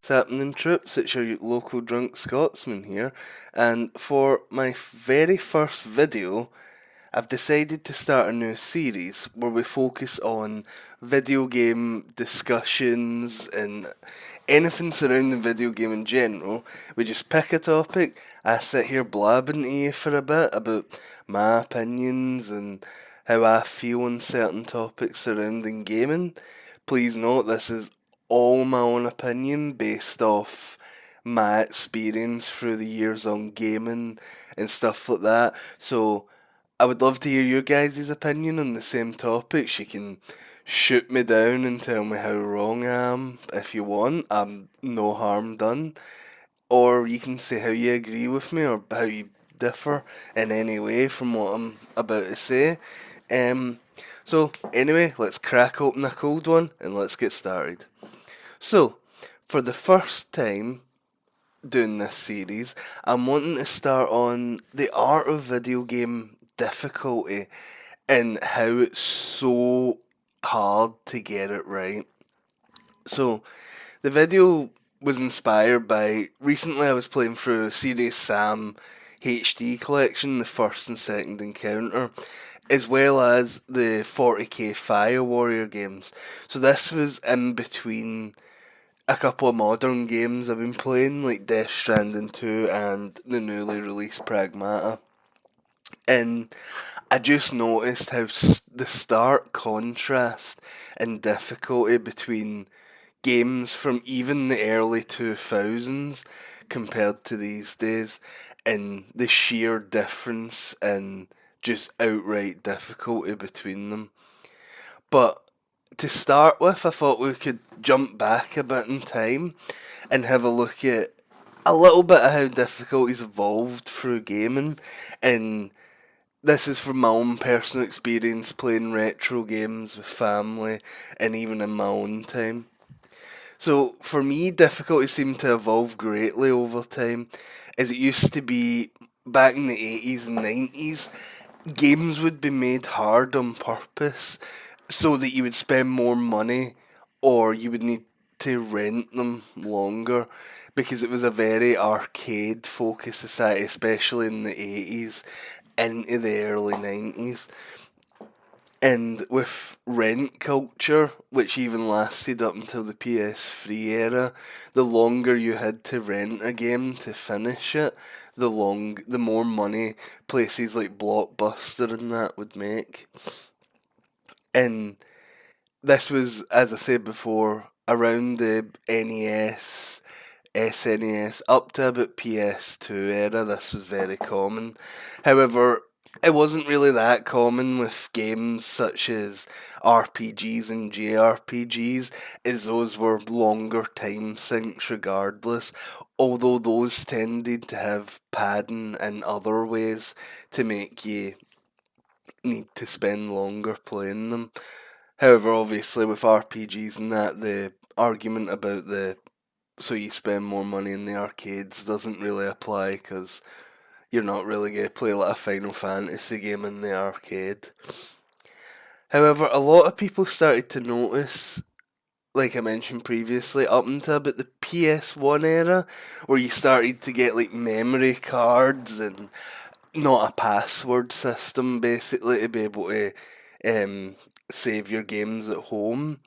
What's happening, troops? It's your local drunk Scotsman here, and for my very first video, I've decided to start a new series where we focus on video game discussions and anything surrounding video game in general. We just pick a topic, I sit here blabbing to you for a bit about my opinions and how I feel on certain topics surrounding gaming. Please note this is all my own opinion based off my experience through the years on gaming and stuff like that. So I would love to hear your guys' opinion on the same topics. You can shoot me down and tell me how wrong I am if you want. I'm no harm done. Or you can say how you agree with me or how you differ in any way from what I'm about to say. Um, so anyway, let's crack open a cold one and let's get started. So, for the first time doing this series, I'm wanting to start on the art of video game difficulty and how it's so hard to get it right. So, the video was inspired by recently I was playing through Serious Sam HD collection, the first and second encounter, as well as the 40k Fire Warrior games. So this was in between a couple of modern games I've been playing, like Death Stranding 2 and the newly released Pragmata. And I just noticed how the stark contrast and difficulty between games from even the early 2000s compared to these days, and the sheer difference in just outright difficulty between them. But to start with, I thought we could jump back a bit in time and have a look at a little bit of how difficulty's evolved through gaming. And this is from my own personal experience playing retro games with family and even in my own time. So for me, difficulty seemed to evolve greatly over time, as it used to be back in the 80s and 90s. Games would be made hard on purpose so that you would spend more money or you would need to rent them longer because it was a very arcade focused society, especially in the 80s into the early 90s. And with rent culture, which even lasted up until the PS3 era, the longer you had to rent a game to finish it, the more money places like Blockbuster and that would make. And this was, as I said before, around the NES, SNES, up to about PS2 era, this was very common. However, it wasn't really that common with games such as RPGs and JRPGs, as those were longer time sinks regardless, although those tended to have padding and other ways to make you need to spend longer playing them. However, obviously with RPGs and that, the argument about the so you spend more money in the arcades doesn't really apply because you're not really going to play like a Final Fantasy game in the arcade. However, a lot of people started to notice, like I mentioned previously, up until about the PS1 era, where you started to get like memory cards and not a password system basically to be able to save your games at home.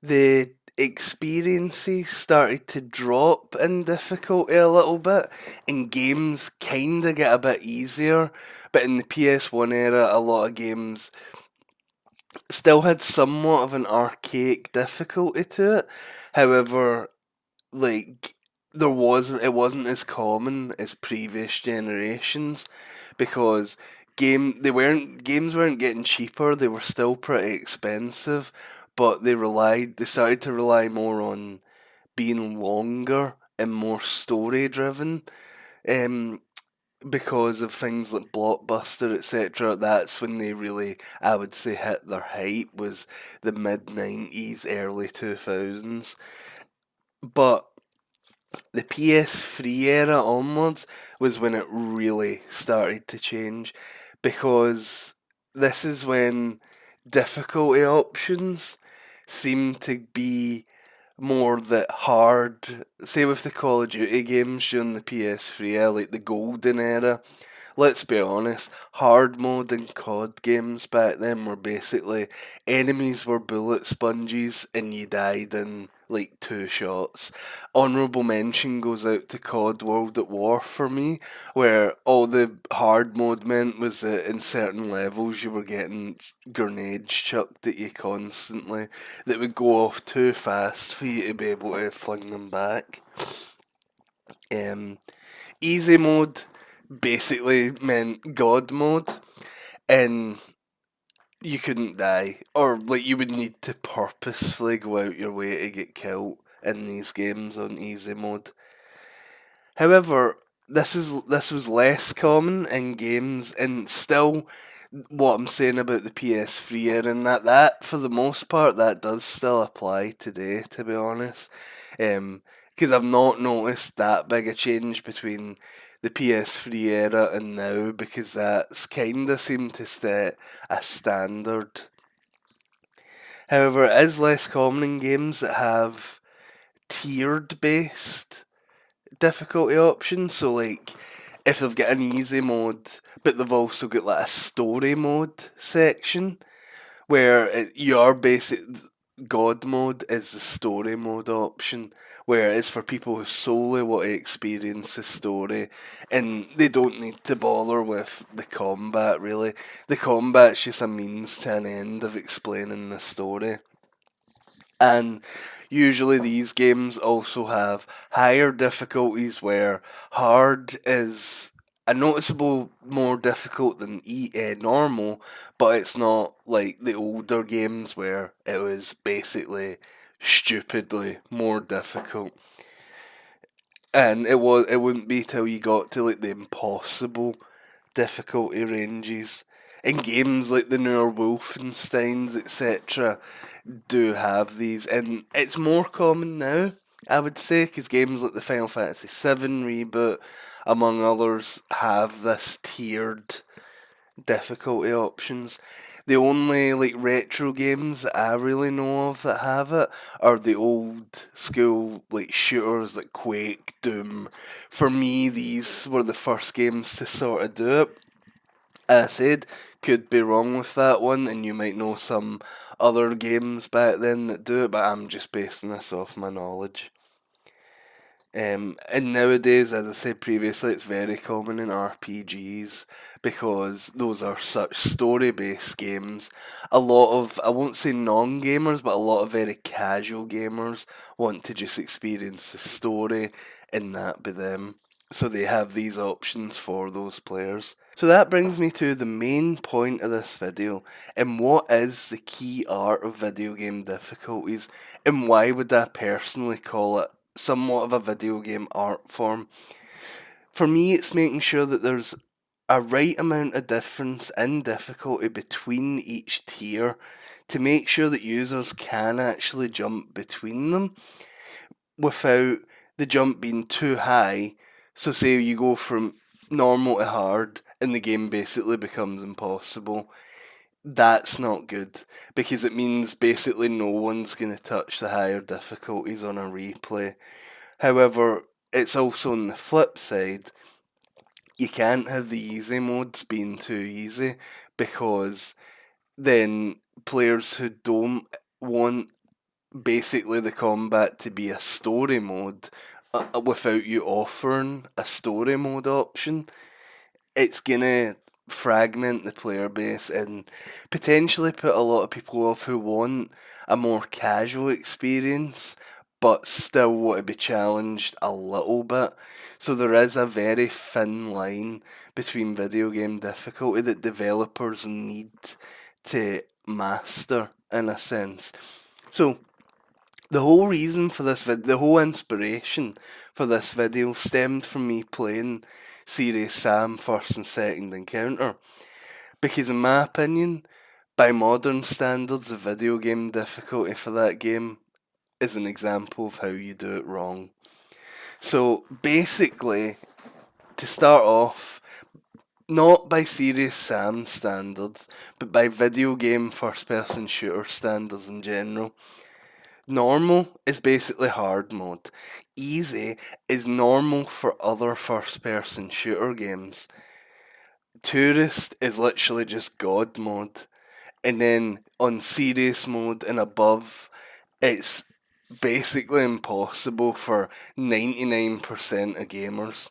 The experiences started to drop in difficulty a little bit, and games kinda get a bit easier. But in the PS1 era, a lot of games still had somewhat of an archaic difficulty to it. However, like it wasn't as common as previous generations because games weren't getting cheaper, they were still pretty expensive, but they started to rely more on being longer and more story driven. Um because of things like Blockbuster, etc., that's when they really, I would say, hit their height was the mid 90s, early 2000s. But the PS3 era onwards was when it really started to change because this is when difficulty options seem to be more that hard, say with the Call of Duty games during the PS3 era, like the golden era, let's be honest, hard mode in COD games back then were basically enemies were bullet sponges and you died in like 2 shots. Honourable mention goes out to COD World at War for me, where all the hard mode meant was that in certain levels you were getting grenades chucked at you constantly that would go off too fast for you to be able to fling them back. Easy mode basically meant God mode, and you couldn't die, or like you would need to purposefully go out your way to get killed in these games on easy mode. However, this was less common in games, and still, what I'm saying about the PS3 era and that for the most part that does still apply today. To be honest, because I've not noticed that big a change between the PS3 era and now, because that's kinda seemed to set a standard. However, it is less common in games that have tiered based difficulty options. So, like, if they've got an easy mode, but they've also got like a story mode section where your basic God mode is the story mode option, where it's for people who solely want to experience the story and they don't need to bother with the combat really. The combat's just a means to an end of explaining the story. And usually these games also have higher difficulties where hard is a noticeable more difficult than normal, but it's not like the older games where it was basically stupidly more difficult. And it wouldn't be till you got to like the impossible difficulty ranges. In games like the newer Wolfensteins, etc., do have these, and it's more common now, I would say, because games like the Final Fantasy VII reboot, among others, have this tiered difficulty options. The only like retro games that I really know of that have it are the old school like shooters like Quake, Doom. For me, these were the first games to sort of do it. As I said, could be wrong with that one, and you might know some other games back then that do it, but I'm just basing this off my knowledge. And nowadays, as I said previously, it's very common in RPGs because those are such story-based games. A lot of, I won't say non-gamers, but a lot of very casual gamers want to just experience the story and that be them. So they have these options for those players. So that brings me to the main point of this video, and what is the key art of video game difficulties, and why would I personally call it somewhat of a video game art form? For me, it's making sure that there's a right amount of difference in difficulty between each tier to make sure that users can actually jump between them without the jump being too high. So say you go from normal to hard and the game basically becomes impossible. That's not good, because it means basically no one's going to touch the higher difficulties on a replay. However, it's also on the flip side, you can't have the easy modes being too easy, because then players who don't want basically the combat to be a story mode without you offering a story mode option, it's gonna fragment the player base and potentially put a lot of people off who want a more casual experience but still want to be challenged a little bit. So there is a very thin line between video game difficulty that developers need to master, in a sense. So the whole reason for this the whole inspiration for this video stemmed from me playing Serious Sam First and Second Encounter, because in my opinion, by modern standards, the video game difficulty for that game is an example of how you do it wrong. So basically, to start off, not by Serious Sam standards, but by video game first person shooter standards in general, Normal is basically hard mode. Easy is normal for other first person shooter games. Tourist is literally just God mode. And then on serious mode and above, it's basically impossible for 99% of gamers.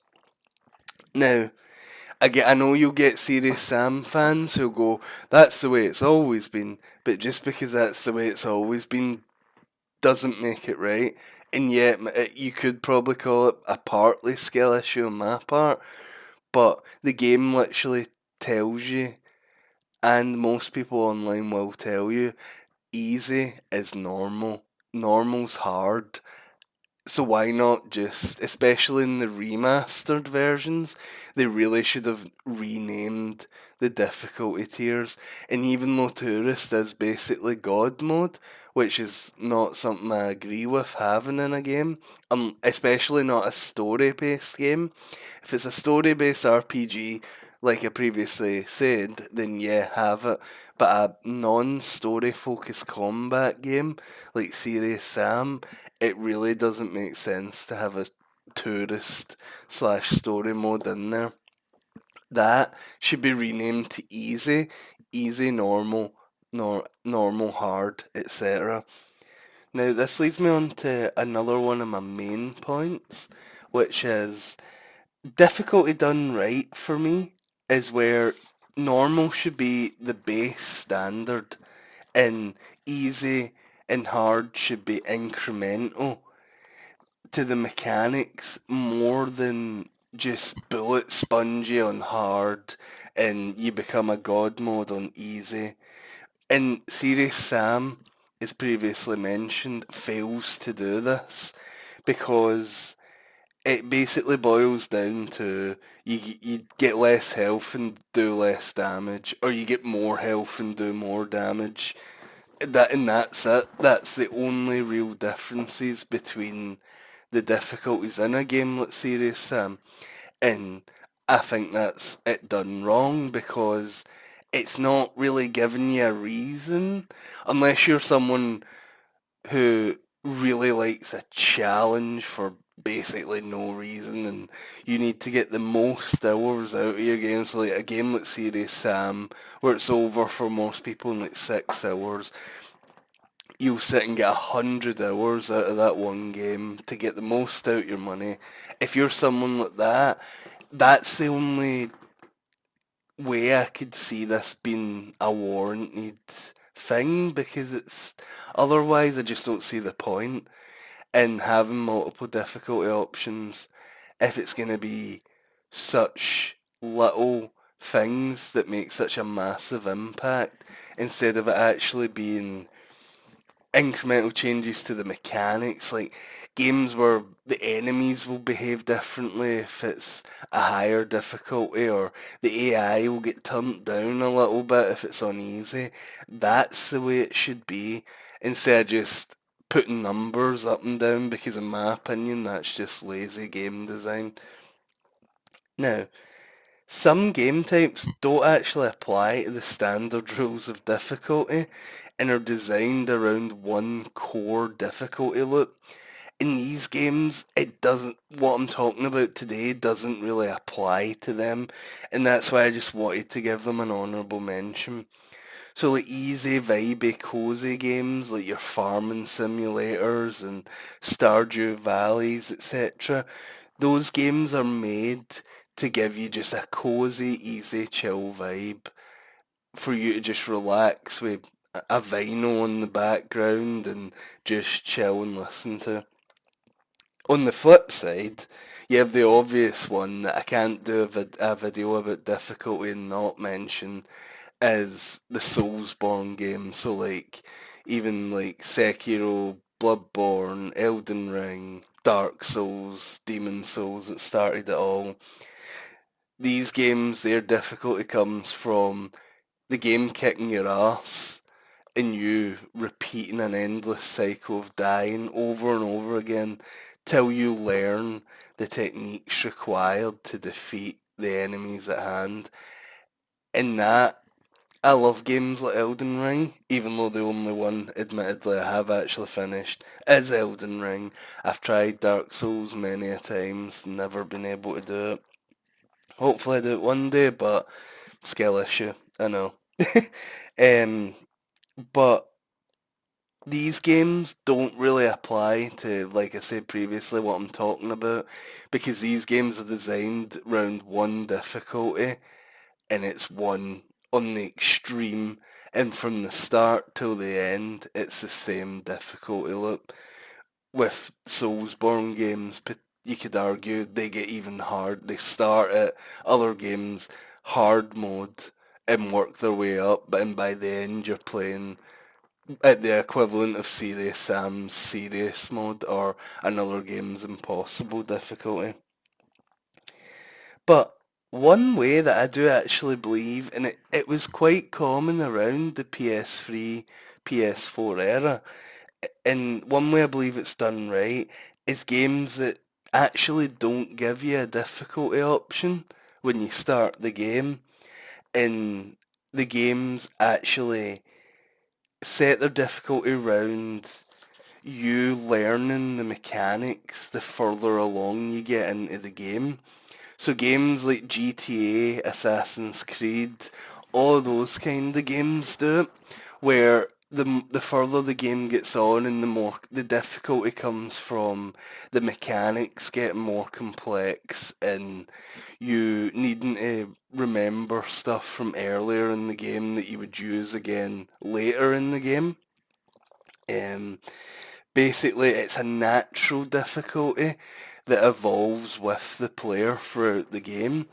Now, I know you'll get Serious Sam fans who'll go, that's the way it's always been, but just because that's the way it's always been doesn't make it right. And yet, you could probably call it a partly skill issue on my part, but the game literally tells you, and most people online will tell you, easy is normal. Normal's hard. So why not just, especially in the remastered versions, they really should have renamed the difficulty tiers. And even though Tourist is basically God mode, which is not something I agree with having in a game, especially not a story-based game. If it's a story-based RPG, like I previously said, then yeah, have it. But a non-story focused combat game like Serious Sam, it really doesn't make sense to have a tourist slash story mode in there. That should be renamed to easy, easy, normal, normal, hard, etc. Now, this leads me on to another one of my main points, which is difficulty done right for me is where normal should be the base standard and easy and hard should be incremental to the mechanics more than just bullet spongy on hard and you become a god mode on easy. And Serious Sam, as previously mentioned, fails to do this because it basically boils down to you get less health and do less damage, or you get more health and do more damage. That's it. That's the only real differences between the difficulties in a game like Serious Sam. And I think that's it done wrong because it's not really giving you a reason unless you're someone who really likes a challenge for basically no reason and you need to get the most hours out of your game. So like a game like Serious Sam where it's over for most people in like 6 hours, you'll sit and get 100 hours out of that one game to get the most out of your money. If you're someone like that, that's the only way I could see this being a warranted thing because it's otherwise I just don't see the point in having multiple difficulty options if it's going to be such little things that make such a massive impact instead of it actually being incremental changes to the mechanics, like games where the enemies will behave differently if it's a higher difficulty, or the AI will get turned down a little bit if it's on easy. That's the way it should be, instead of just putting numbers up and down, because in my opinion, that's just lazy game design. Now, some game types don't actually apply to the standard rules of difficulty and are designed around one core difficulty loop. In these games, it doesn't, what I'm talking about today doesn't really apply to them, and that's why I just wanted to give them an honourable mention. So like easy, vibey, cozy games like your farming simulators and Stardew Valleys, etc. Those games are made to give you just a cozy, easy, chill vibe for you to just relax with a vinyl on the background and just chill and listen to. On the flip side, you have the obvious one that I can't do a video about difficulty and not mention is the Soulsborne game. So like even like Sekiro, Bloodborne, Elden Ring, Dark Souls, Demon Souls that started it all. These games, their difficulty comes from the game kicking your ass and you repeating an endless cycle of dying over and over again till you learn the techniques required to defeat the enemies at hand. And that I love games like Elden Ring, even though the only one, admittedly, I have actually finished is Elden Ring. I've tried Dark Souls many a times, never been able to do it. Hopefully I do it one day, but skill issue, I know. um, but these games don't really apply to, like I said previously, what I'm talking about, because these games are designed around one difficulty, and it's one on the extreme, and from the start till the end, it's the same difficulty loop. With Soulsborne games, you could argue they get even hard. They start at other games hard mode and work their way up, and by the end you're playing at the equivalent of Serious Sam's Serious mode or another game's impossible difficulty. But one way that I do actually believe, and it was quite common around the PS3, PS4 era, and one way I believe it's done right is games that actually don't give you a difficulty option when you start the game, and the games actually set their difficulty around you learning the mechanics the further along you get into the game. So games like GTA, Assassin's Creed, all those kind of games do it, where the further the game gets on and the more the difficulty comes from the mechanics getting more complex and you needing to remember stuff from earlier in the game that you would use again later in the game. Um, Basically, it's a natural difficulty that evolves with the player throughout the game.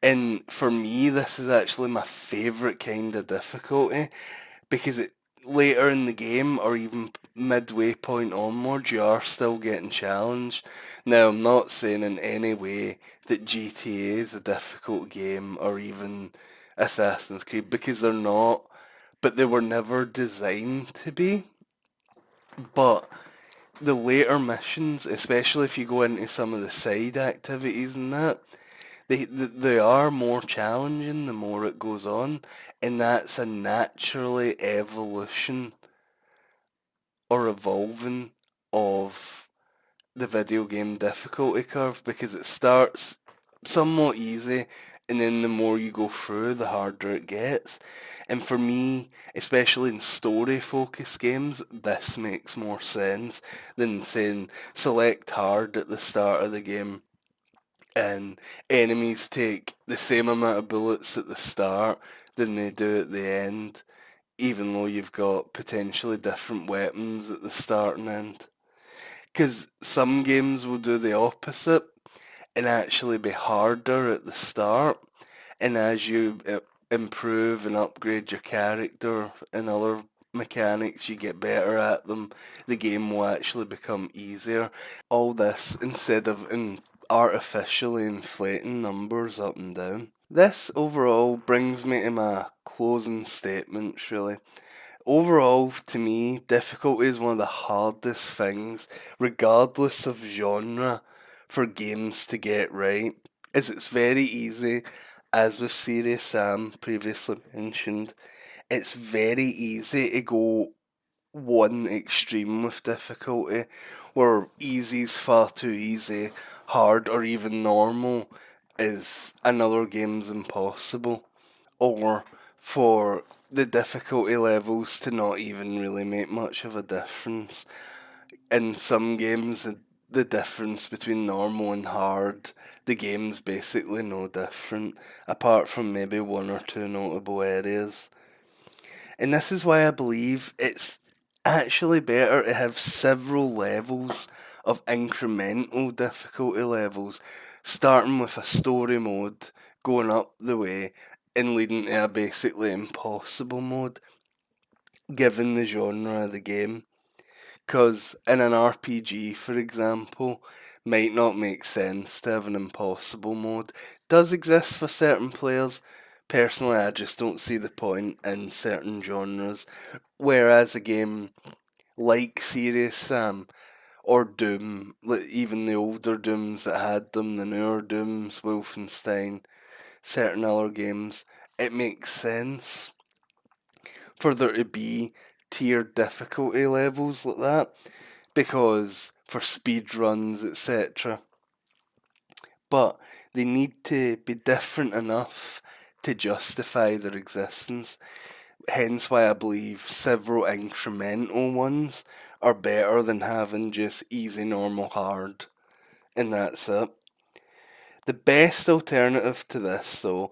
And for me, this is actually my favourite kind of difficulty because it later in the game or even midway point onwards, you are still getting challenged. Now, I'm not saying in any way that GTA is a difficult game or even Assassin's Creed because they're not, but they were never designed to be. But the later missions, especially if you go into some of the side activities and that, they are more challenging the more it goes on, and that's a naturally evolution or evolving of the video game difficulty curve because it starts somewhat easy and then the more you go through the harder it gets. And for me, especially in story focused games, this makes more sense than saying select hard at the start of the game and enemies take the same amount of bullets at the start than they do at the end, even though you've got potentially different weapons at the start and end. Because some games will do the opposite and actually be harder at the start, and as you improve and upgrade your character and other mechanics, you get better at them, the game will actually become easier. All this instead of artificially inflating numbers up and down. This overall brings me to my closing statements, really. Overall, to me, difficulty is one of the hardest things, regardless of genre, for games to get right. As it's very easy, as with Serious Sam previously mentioned, it's very easy to go one extreme with difficulty, where easy's far too easy, hard or even normal is another game's impossible, or for the difficulty levels to not even really make much of a difference. In some games, the difference between normal and hard, the game's basically no different, apart from maybe one or two notable areas. And this is why I believe it's actually better to have several levels of incremental difficulty levels, starting with a story mode, going up the way, and leading to a basically impossible mode, given the genre of the game. Because in an RPG, for example, might not make sense to have an impossible mode. It does exist for certain players. Personally, I just don't see the point in certain genres. Whereas a game like Serious Sam or Doom, like even the older Dooms that had them, the newer Dooms, Wolfenstein, certain other games, it makes sense. for there to be tiered difficulty levels like that, because for speed runs, etc. But they need to be different enough to justify their existence. Hence why I believe several incremental ones are better than having just easy, normal, hard, and that's it. The best alternative to this, though,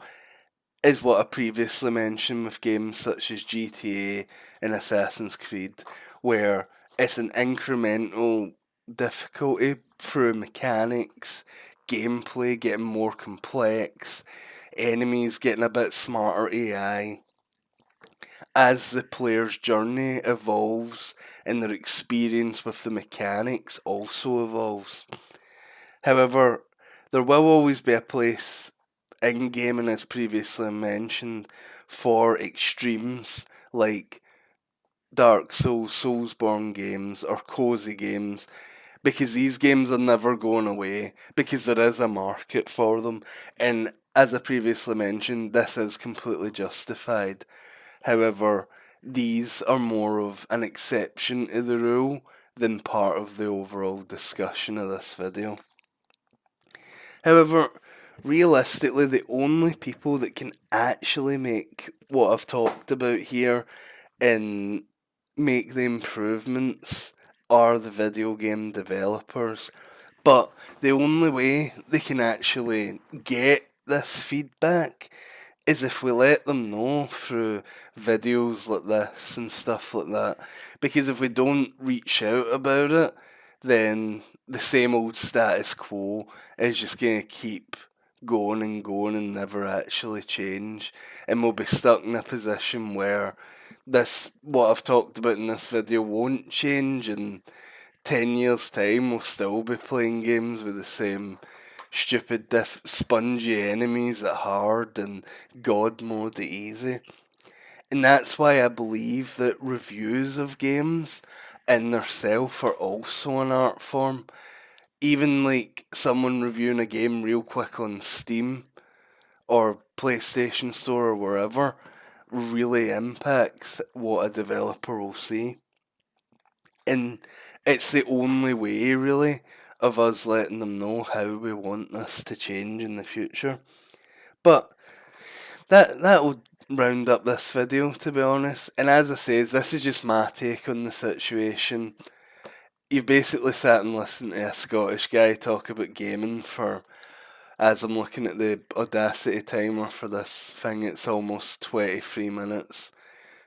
is what I previously mentioned with games such as GTA and Assassin's Creed, where it's an incremental difficulty through mechanics, gameplay getting more complex, enemies getting a bit smarter AI. As the player's journey evolves and their experience with the mechanics also evolves. However, there will always be a place in gaming, as previously mentioned, for extremes like Dark Souls, Soulsborne games, or cozy games, because these games are never going away, because there is a market for them, and as I previously mentioned, this is completely justified. However, these are more of an exception to the rule than part of the overall discussion of this video. However, realistically, the only people that can actually make what I've talked about here and make the improvements are the video game developers. But the only way they can actually get this feedback is if we let them know through videos like this and stuff like that. Because if we don't reach out about it, then the same old status quo is just going to keep going and never actually change. And we'll be stuck in a position where what I've talked about in this video won't change, and 10 years' time we'll still be playing games with the same stupid spongy enemies at hard and god mode at easy. And that's why I believe that reviews of games in themselves are also an art form. Even like someone reviewing a game real quick on Steam or PlayStation Store or wherever really impacts what a developer will see. And it's the only way, really, of us letting them know how we want this to change in the future. But that will round up this video, to be honest. And as I say, this is just my take on the situation. You've basically sat and listened to a Scottish guy talk about gaming for, as I'm looking at the Audacity timer for this thing, it's almost 23 minutes.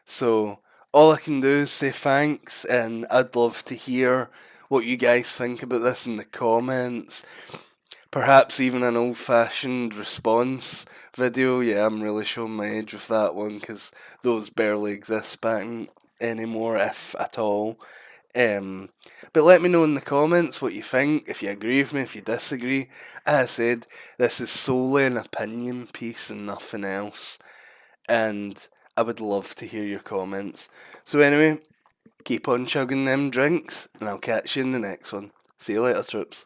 So all I can do is say thanks, and I'd love to hear what you guys think about this in the comments. Perhaps even an old-fashioned response video. Yeah, I'm really showing my age with that one, because those barely exist back anymore, if at all. But let me know in the comments what you think, if you agree with me, if you disagree. As I said, this is solely an opinion piece and nothing else, and I would love to hear your comments. So anyway, keep on chugging them drinks, and I'll catch you in the next one. See you later, troops.